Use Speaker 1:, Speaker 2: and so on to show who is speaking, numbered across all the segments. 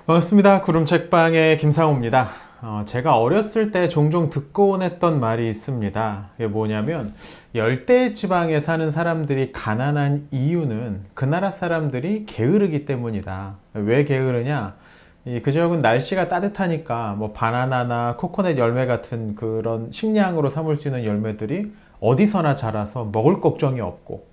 Speaker 1: 반갑습니다. 구름책방의 김상호입니다. 제가 어렸을 때 종종 듣곤 했던 말이 있습니다. 이게 뭐냐면 열대지방에 사는 사람들이 가난한 이유는 그 나라 사람들이 게으르기 때문이다. 왜 게으르냐? 그 지역은 날씨가 따뜻하니까 뭐 바나나나 코코넛 열매 같은 그런 식량으로 삼을 수 있는 열매들이 어디서나 자라서 먹을 걱정이 없고,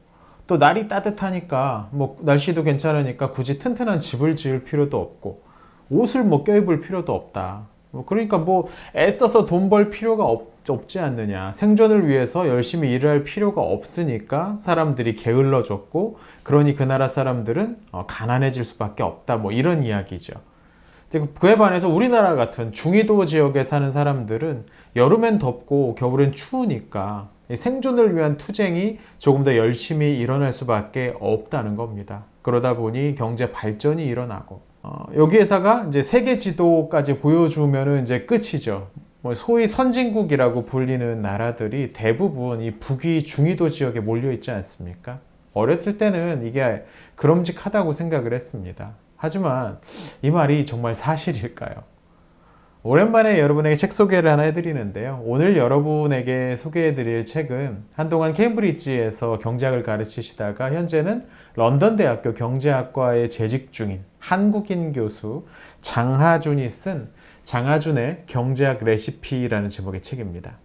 Speaker 1: 또 날이 따뜻하니까 뭐 날씨도 괜찮으니까 굳이 튼튼한 집을 지을 필요도 없고, 옷을 뭐 껴입을 필요도 없다. 그러니까 뭐 애써서 돈 벌 필요가 없지 않느냐. 생존을 위해서 열심히 일을 할 필요가 없으니까 사람들이 게을러졌고, 그러니 그 나라 사람들은 가난해질 수밖에 없다. 뭐 이런 이야기죠. 그에 반해서 우리나라 같은 중위도 지역에 사는 사람들은 여름엔 덥고 겨울엔 추우니까 생존을 위한 투쟁이 조금 더 열심히 일어날 수밖에 없다는 겁니다. 그러다 보니 경제 발전이 일어나고, 여기에다가 이제 세계 지도까지 보여주면은 이제 끝이죠. 뭐 소위 선진국이라고 불리는 나라들이 대부분 이 북위 중위도 지역에 몰려 있지 않습니까? 어렸을 때는 이게 그럼직하다고 생각을 했습니다. 하지만 이 말이 정말 사실일까요? 오랜만에 여러분에게 책 소개를 하나 해드리는데요. 오늘 여러분에게 소개해드릴 책은 한동안 케임브리지에서 경제학을 가르치시다가 현재는 런던 대학교 경제학과에 재직 중인 한국인 교수 장하준이 쓴 장하준의 경제학 레시피라는 제목의 책입니다.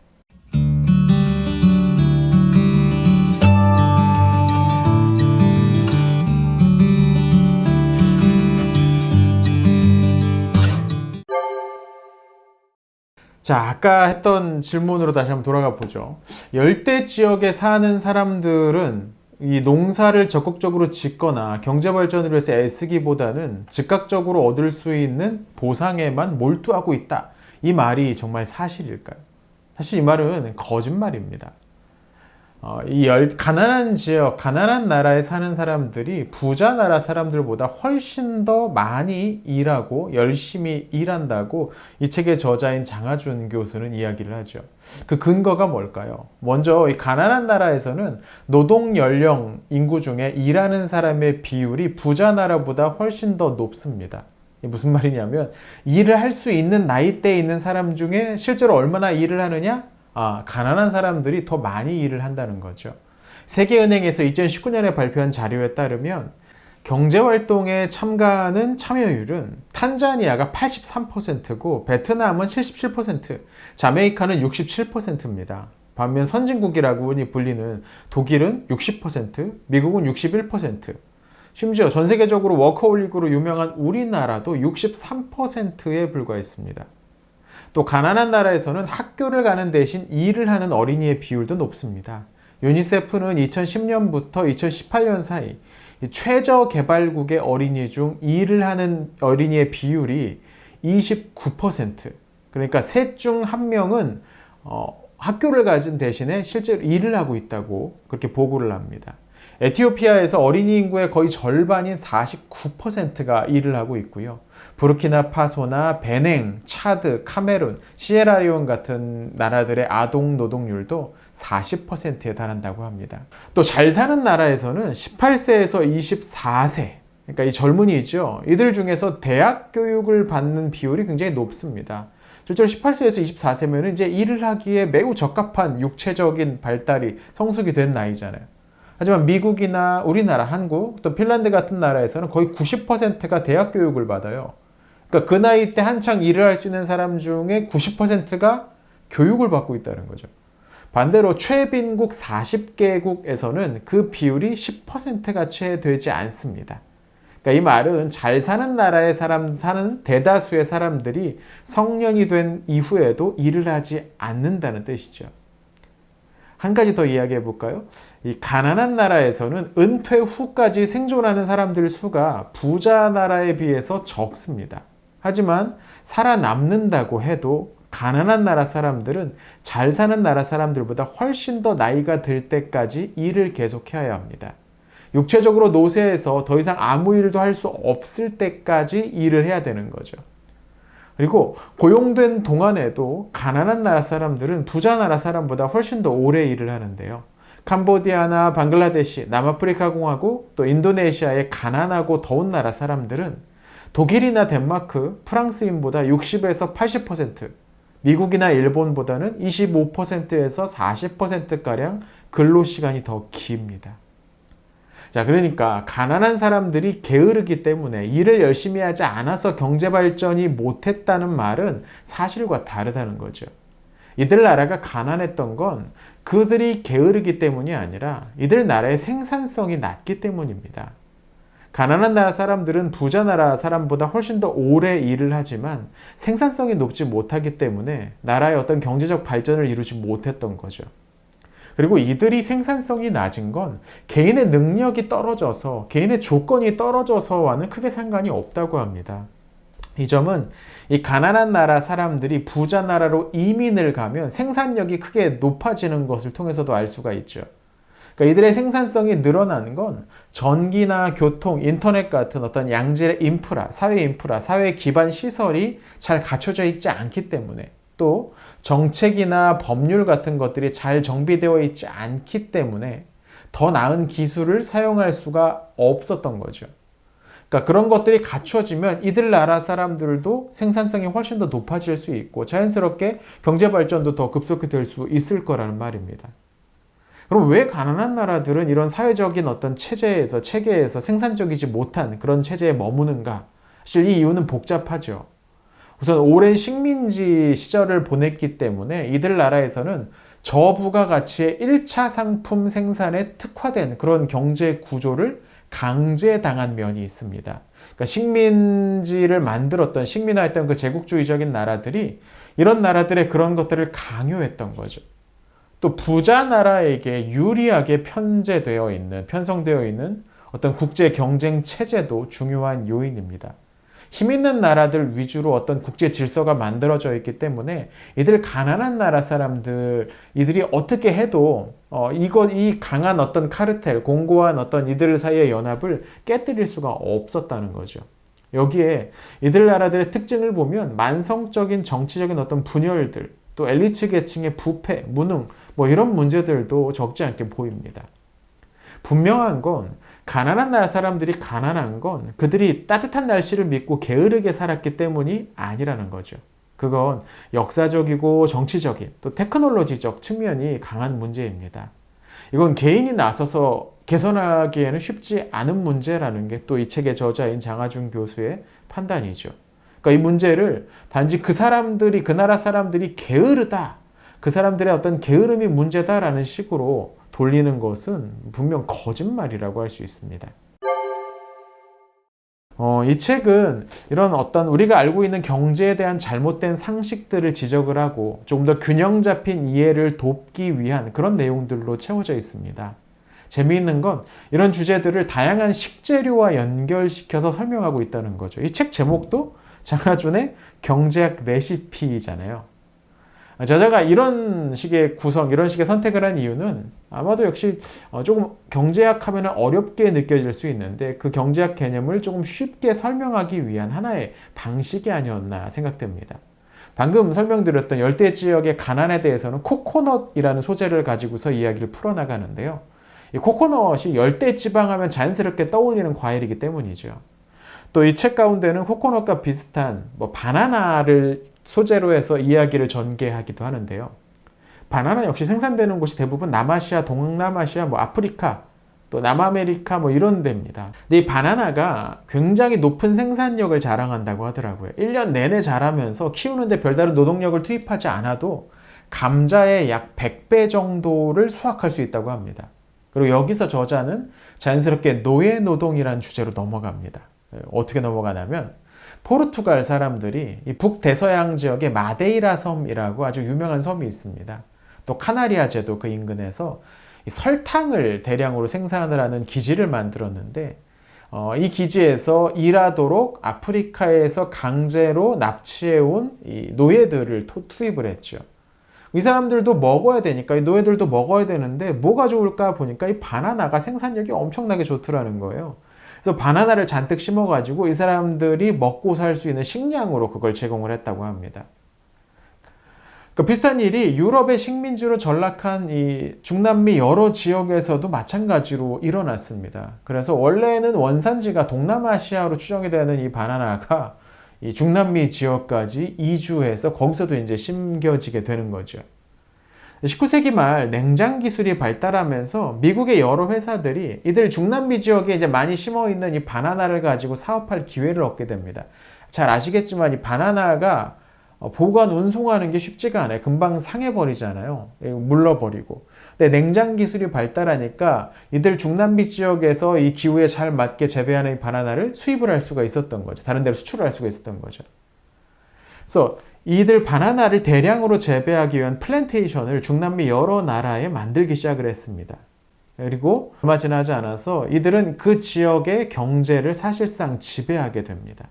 Speaker 1: 자, 아까 했던 질문으로 다시 한번 돌아가 보죠. 열대 지역에 사는 사람들은 이 농사를 적극적으로 짓거나 경제 발전을 위해서 애쓰기보다는 즉각적으로 얻을 수 있는 보상에만 몰두하고 있다. 이 말이 정말 사실일까요? 사실 이 말은 거짓말입니다. 가난한 지역, 가난한 나라에 사는 사람들이 부자 나라 사람들보다 훨씬 더 많이 일하고 열심히 일한다고 이 책의 저자인 장하준 교수는 이야기를 하죠. 그 근거가 뭘까요? 먼저 이 가난한 나라에서는 노동 연령 인구 중에 일하는 사람의 비율이 부자 나라보다 훨씬 더 높습니다. 이게 무슨 말이냐면 일을 할 수 있는 나이대에 있는 사람 중에 실제로 얼마나 일을 하느냐? 가난한 사람들이 더 많이 일을 한다는 거죠. 세계은행에서 2019년에 발표한 자료에 따르면 경제활동에 참가하는 참여율은 탄자니아가 83%고 베트남은 77%, 자메이카는 67%입니다. 반면 선진국이라고 불리는 독일은 60%, 미국은 61%, 심지어 전 세계적으로 워커홀릭으로 유명한 우리나라도 63%에 불과했습니다. 또 가난한 나라에서는 학교를 가는 대신 일을 하는 어린이의 비율도 높습니다. 유니세프는 2010년부터 2018년 사이 최저개발국의 어린이 중 일을 하는 어린이의 비율이 29%, 그러니까 셋 중 한 명은 학교를 가진 대신에 실제로 일을 하고 있다고 그렇게 보고를 합니다. 에티오피아에서 어린이 인구의 거의 절반인 49%가 일을 하고 있고요. 부르키나파소나 베냉, 차드, 카메룬, 시에라리온 같은 나라들의 아동 노동률도 40%에 달한다고 합니다. 또 잘 사는 나라에서는 18세에서 24세, 그러니까 이 젊은이죠. 이들 중에서 대학 교육을 받는 비율이 굉장히 높습니다. 실제로 18세에서 24세면 이제 일을 하기에 매우 적합한 육체적인 발달이 성숙이 된 나이잖아요. 하지만 미국이나 우리나라, 한국, 또 핀란드 같은 나라에서는 거의 90%가 대학 교육을 받아요. 그러니까 그 나이 때 한창 일을 할 수 있는 사람 중에 90%가 교육을 받고 있다는 거죠. 반대로 최빈국 40개국에서는 그 비율이 10%가 채 되지 않습니다. 그러니까 이 말은 잘 사는 나라에 사는 대다수의 사람들이 성년이 된 이후에도 일을 하지 않는다는 뜻이죠. 한 가지 더 이야기해 볼까요? 이 가난한 나라에서는 은퇴 후까지 생존하는 사람들 수가 부자 나라에 비해서 적습니다. 하지만 살아남는다고 해도 가난한 나라 사람들은 잘 사는 나라 사람들보다 훨씬 더 나이가 들 때까지 일을 계속해야 합니다. 육체적으로 노쇠해서 더 이상 아무 일도 할 수 없을 때까지 일을 해야 되는 거죠. 그리고 고용된 동안에도 가난한 나라 사람들은 부자 나라 사람보다 훨씬 더 오래 일을 하는데요. 캄보디아나 방글라데시, 남아프리카 공화국, 또 인도네시아의 가난하고 더운 나라 사람들은 독일이나 덴마크, 프랑스인보다 60에서 80%, 미국이나 일본보다는 25%에서 40%가량 근로시간이 더 깁니다. 자, 그러니까 가난한 사람들이 게으르기 때문에 일을 열심히 하지 않아서 경제 발전이 못했다는 말은 사실과 다르다는 거죠. 이들 나라가 가난했던 건 그들이 게으르기 때문이 아니라 이들 나라의 생산성이 낮기 때문입니다. 가난한 나라 사람들은 부자 나라 사람보다 훨씬 더 오래 일을 하지만 생산성이 높지 못하기 때문에 나라의 어떤 경제적 발전을 이루지 못했던 거죠. 그리고 이들이 생산성이 낮은 건 개인의 능력이 떨어져서, 개인의 조건이 떨어져서와는 크게 상관이 없다고 합니다. 이 점은 이 가난한 나라 사람들이 부자 나라로 이민을 가면 생산력이 크게 높아지는 것을 통해서도 알 수가 있죠. 그러니까 이들의 생산성이 늘어나는 건 전기나 교통, 인터넷 같은 어떤 양질의 인프라, 사회 기반 시설이 잘 갖춰져 있지 않기 때문에, 또 정책이나 법률 같은 것들이 잘 정비되어 있지 않기 때문에 더 나은 기술을 사용할 수가 없었던 거죠. 그러니까 그런 것들이 갖춰지면 이들 나라 사람들도 생산성이 훨씬 더 높아질 수 있고 자연스럽게 경제 발전도 더 급속히 될 수 있을 거라는 말입니다. 그럼 왜 가난한 나라들은 이런 사회적인 어떤 체계에서 생산적이지 못한 그런 체제에 머무는가? 사실 이 이유는 복잡하죠. 우선 오랜 식민지 시절을 보냈기 때문에 이들 나라에서는 저부가가치의 1차 상품 생산에 특화된 그런 경제 구조를 강제당한 면이 있습니다. 그러니까 식민지를 만들었던, 식민화했던 그 제국주의적인 나라들이 이런 나라들의 그런 것들을 강요했던 거죠. 또 부자 나라에게 유리하게 편성되어 있는 어떤 국제 경쟁 체제도 중요한 요인입니다. 힘 있는 나라들 위주로 어떤 국제 질서가 만들어져 있기 때문에 이들 가난한 나라 사람들, 이들이 어떻게 해도 이 강한 어떤 카르텔, 공고한 어떤 이들 사이의 연합을 깨뜨릴 수가 없었다는 거죠. 여기에 이들 나라들의 특징을 보면 만성적인 정치적인 어떤 분열들, 또 엘리트 계층의 부패, 무능, 이런 문제들도 적지 않게 보입니다. 분명한 건 가난한 나라 사람들이 가난한 건 그들이 따뜻한 날씨를 믿고 게으르게 살았기 때문이 아니라는 거죠. 그건 역사적이고 정치적인 또 테크놀로지적 측면이 강한 문제입니다. 이건 개인이 나서서 개선하기에는 쉽지 않은 문제라는 게 또 이 책의 저자인 장하준 교수의 판단이죠. 그러니까 이 문제를 단지 그 나라 사람들이 게으르다, 그 사람들의 어떤 게으름이 문제다라는 식으로 돌리는 것은 분명 거짓말이라고 할 수 있습니다. 이 책은 이런 어떤 우리가 알고 있는 경제에 대한 잘못된 상식들을 지적을 하고 조금 더 균형 잡힌 이해를 돕기 위한 그런 내용들로 채워져 있습니다. 재미있는 건 이런 주제들을 다양한 식재료와 연결시켜서 설명하고 있다는 거죠. 이 책 제목도 장하준의 경제학 레시피잖아요. 저자가 이런 식의 이런 식의 선택을 한 이유는 아마도 역시 조금 경제학 하면 어렵게 느껴질 수 있는데 그 경제학 개념을 조금 쉽게 설명하기 위한 하나의 방식이 아니었나 생각됩니다. 방금 설명드렸던 열대 지역의 가난에 대해서는 코코넛이라는 소재를 가지고서 이야기를 풀어나가는데요. 이 코코넛이 열대 지방 하면 자연스럽게 떠올리는 과일이기 때문이죠. 또 이 책 가운데는 코코넛과 비슷한 바나나를 소재로 해서 이야기를 전개하기도 하는데요. 바나나 역시 생산되는 곳이 대부분 남아시아, 동남아시아, 아프리카, 또 남아메리카 이런 데입니다. 근데 이 바나나가 굉장히 높은 생산력을 자랑한다고 하더라고요. 1년 내내 자라면서 키우는데 별다른 노동력을 투입하지 않아도 감자의 약 100배 정도를 수확할 수 있다고 합니다. 그리고 여기서 저자는 자연스럽게 노예노동이라는 주제로 넘어갑니다. 어떻게 넘어가냐면 포르투갈 사람들이 이 북대서양 지역에 마데이라 섬이라고 아주 유명한 섬이 있습니다. 또 카나리아 제도 그 인근에서 설탕을 대량으로 생산을 하는 기지를 만들었는데 이 기지에서 일하도록 아프리카에서 강제로 납치해온 이 노예들을 투입을 했죠. 이 사람들도 먹어야 되니까 이 노예들도 먹어야 되는데 뭐가 좋을까 보니까 이 바나나가 생산력이 엄청나게 좋더라는 거예요. 그래서 바나나를 잔뜩 심어가지고 이 사람들이 먹고 살 수 있는 식량으로 그걸 제공을 했다고 합니다. 그 비슷한 일이 유럽의 식민지로 전락한 이 중남미 여러 지역에서도 마찬가지로 일어났습니다. 그래서 원래는 원산지가 동남아시아로 추정이 되는 이 바나나가 이 중남미 지역까지 이주해서 거기서도 이제 심겨지게 되는 거죠. 19세기 말 냉장 기술이 발달하면서 미국의 여러 회사들이 이들 중남미 지역에 이제 많이 심어 있는 이 바나나를 가지고 사업할 기회를 얻게 됩니다. 잘 아시겠지만 이 바나나가 보관, 운송하는 게 쉽지가 않아요. 금방 상해버리잖아요. 물러버리고. 근데 냉장 기술이 발달하니까 이들 중남미 지역에서 이 기후에 잘 맞게 재배하는 이 바나나를 수입을 할 수가 있었던 거죠. 다른 데로 수출을 할 수가 있었던 거죠. 그래서 이들 바나나를 대량으로 재배하기 위한 플랜테이션을 중남미 여러 나라에 만들기 시작을 했습니다. 그리고 얼마 지나지 않아서 이들은 그 지역의 경제를 사실상 지배하게 됩니다.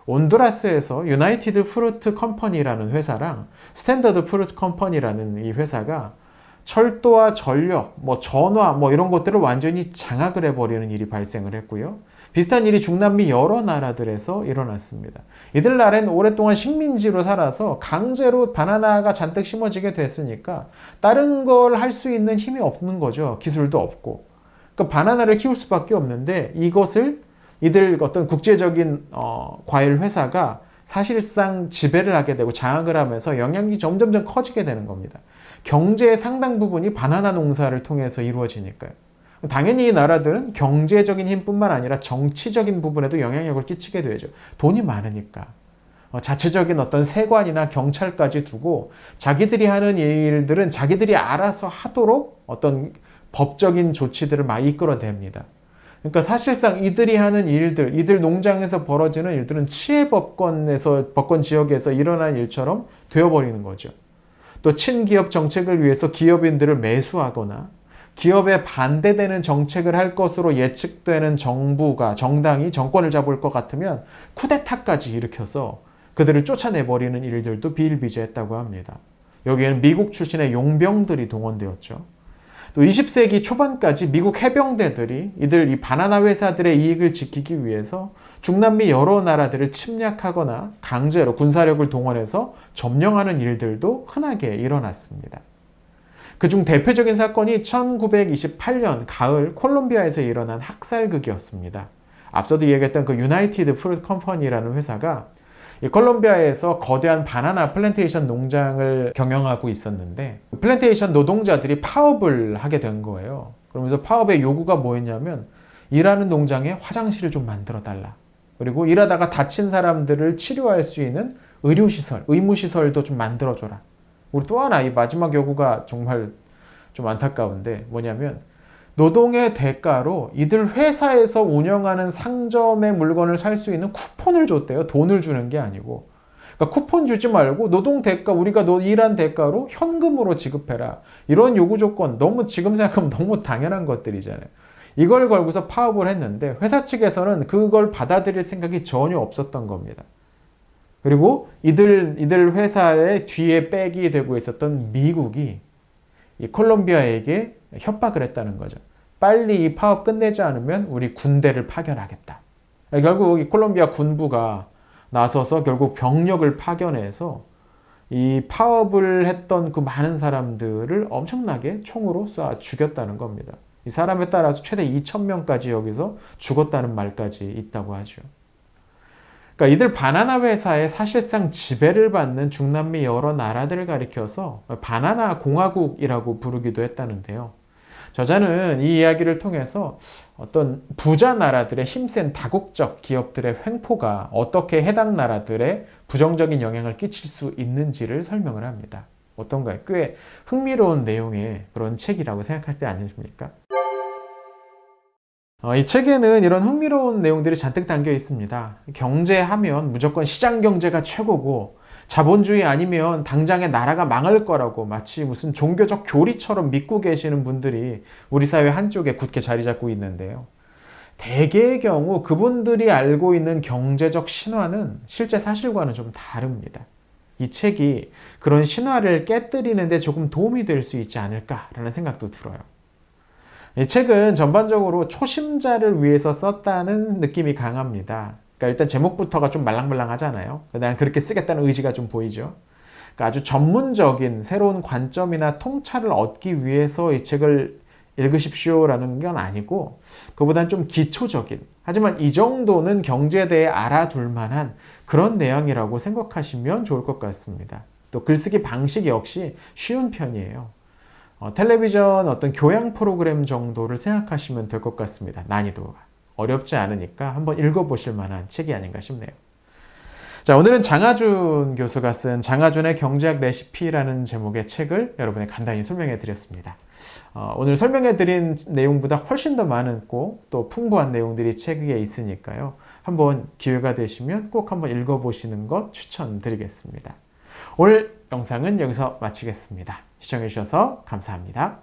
Speaker 1: 온두라스에서 유나이티드 프루트 컴퍼니라는 회사랑 스탠더드 프루트 컴퍼니라는 이 회사가 철도와 전력, 전화 이런 것들을 완전히 장악을 해버리는 일이 발생을 했고요. 비슷한 일이 중남미 여러 나라들에서 일어났습니다. 이들 나라는 오랫동안 식민지로 살아서 강제로 바나나가 잔뜩 심어지게 됐으니까 다른 걸 할 수 있는 힘이 없는 거죠. 기술도 없고. 그러니까 바나나를 키울 수밖에 없는데 이것을 이들 어떤 국제적인 과일 회사가 사실상 지배를 하게 되고 장악을 하면서 영향력이 점점점 커지게 되는 겁니다. 경제의 상당 부분이 바나나 농사를 통해서 이루어지니까요. 당연히 이 나라들은 경제적인 힘뿐만 아니라 정치적인 부분에도 영향력을 끼치게 되죠. 돈이 많으니까. 자체적인 어떤 세관이나 경찰까지 두고 자기들이 하는 일들은 자기들이 알아서 하도록 어떤 법적인 조치들을 막 이끌어냅니다. 그러니까 사실상 이들이 하는 일들, 이들 농장에서 벌어지는 일들은 법권 지역에서 일어난 일처럼 되어버리는 거죠. 또 친기업 정책을 위해서 기업인들을 매수하거나 기업에 반대되는 정책을 할 것으로 예측되는 정당이 정권을 잡을 것 같으면 쿠데타까지 일으켜서 그들을 쫓아내버리는 일들도 비일비재했다고 합니다. 여기에는 미국 출신의 용병들이 동원되었죠. 또 20세기 초반까지 미국 해병대들이 이 바나나 회사들의 이익을 지키기 위해서 중남미 여러 나라들을 침략하거나 강제로 군사력을 동원해서 점령하는 일들도 흔하게 일어났습니다. 그중 대표적인 사건이 1928년 가을 콜롬비아에서 일어난 학살극이었습니다. 앞서도 얘기했던 그 유나이티드 프루트 컴퍼니라는 회사가 이 콜롬비아에서 거대한 바나나 플랜테이션 농장을 경영하고 있었는데 플랜테이션 노동자들이 파업을 하게 된 거예요. 그러면서 파업의 요구가 뭐였냐면 일하는 농장에 화장실을 좀 만들어 달라. 그리고 일하다가 다친 사람들을 치료할 수 있는 의료시설, 의무시설도 좀 만들어줘라. 우리 또 하나 이 마지막 요구가 정말 좀 안타까운데 뭐냐면 노동의 대가로 이들 회사에서 운영하는 상점의 물건을 살 수 있는 쿠폰을 줬대요. 돈을 주는 게 아니고. 그러니까 쿠폰 주지 말고 노동 대가, 우리가 일한 대가로 현금으로 지급해라. 이런 요구 조건 지금 생각하면 너무 당연한 것들이잖아요. 이걸 걸고서 파업을 했는데 회사 측에서는 그걸 받아들일 생각이 전혀 없었던 겁니다. 그리고 이들 회사의 뒤에 백이 되고 있었던 미국이 이 콜롬비아에게 협박을 했다는 거죠. 빨리 이 파업 끝내지 않으면 우리 군대를 파견하겠다. 결국 이 콜롬비아 군부가 나서서 결국 병력을 파견해서 이 파업을 했던 그 많은 사람들을 엄청나게 총으로 쏴 죽였다는 겁니다. 이 사람에 따라서 최대 2,000명까지 여기서 죽었다는 말까지 있다고 하죠. 그러니까 이들 바나나 회사에 사실상 지배를 받는 중남미 여러 나라들을 가리켜서 바나나 공화국이라고 부르기도 했다는데요. 저자는 이 이야기를 통해서 어떤 부자 나라들의 힘센 다국적 기업들의 횡포가 어떻게 해당 나라들의 부정적인 영향을 끼칠 수 있는지를 설명을 합니다. 어떤가요? 꽤 흥미로운 내용의 그런 책이라고 생각하시지 않으십니까? 이 책에는 이런 흥미로운 내용들이 잔뜩 담겨 있습니다. 경제하면 무조건 시장 경제가 최고고 자본주의 아니면 당장에 나라가 망할 거라고 마치 무슨 종교적 교리처럼 믿고 계시는 분들이 우리 사회 한쪽에 굳게 자리 잡고 있는데요. 대개의 경우 그분들이 알고 있는 경제적 신화는 실제 사실과는 좀 다릅니다. 이 책이 그런 신화를 깨뜨리는 데 조금 도움이 될 수 있지 않을까라는 생각도 들어요. 이 책은 전반적으로 초심자를 위해서 썼다는 느낌이 강합니다. 그러니까 일단 제목부터가 좀 말랑말랑하잖아요. 난 그렇게 쓰겠다는 의지가 좀 보이죠. 그러니까 아주 전문적인 새로운 관점이나 통찰을 얻기 위해서 이 책을 읽으십시오라는 건 아니고 그보다는 좀 기초적인, 하지만 이 정도는 경제에 대해 알아둘 만한 그런 내용이라고 생각하시면 좋을 것 같습니다. 또 글쓰기 방식 역시 쉬운 편이에요. 텔레비전 어떤 교양 프로그램 정도를 생각하시면 될 것 같습니다. 난이도가 어렵지 않으니까 한번 읽어보실 만한 책이 아닌가 싶네요. 자, 오늘은 장하준 교수가 쓴 장하준의 경제학 레시피라는 제목의 책을 여러분에 간단히 설명해 드렸습니다. 오늘 설명해 드린 내용보다 훨씬 더 많고 또 풍부한 내용들이 책에 있으니까요. 한번 기회가 되시면 꼭 한번 읽어보시는 것 추천드리겠습니다. 오늘 영상은 여기서 마치겠습니다. 시청해 주셔서 감사합니다.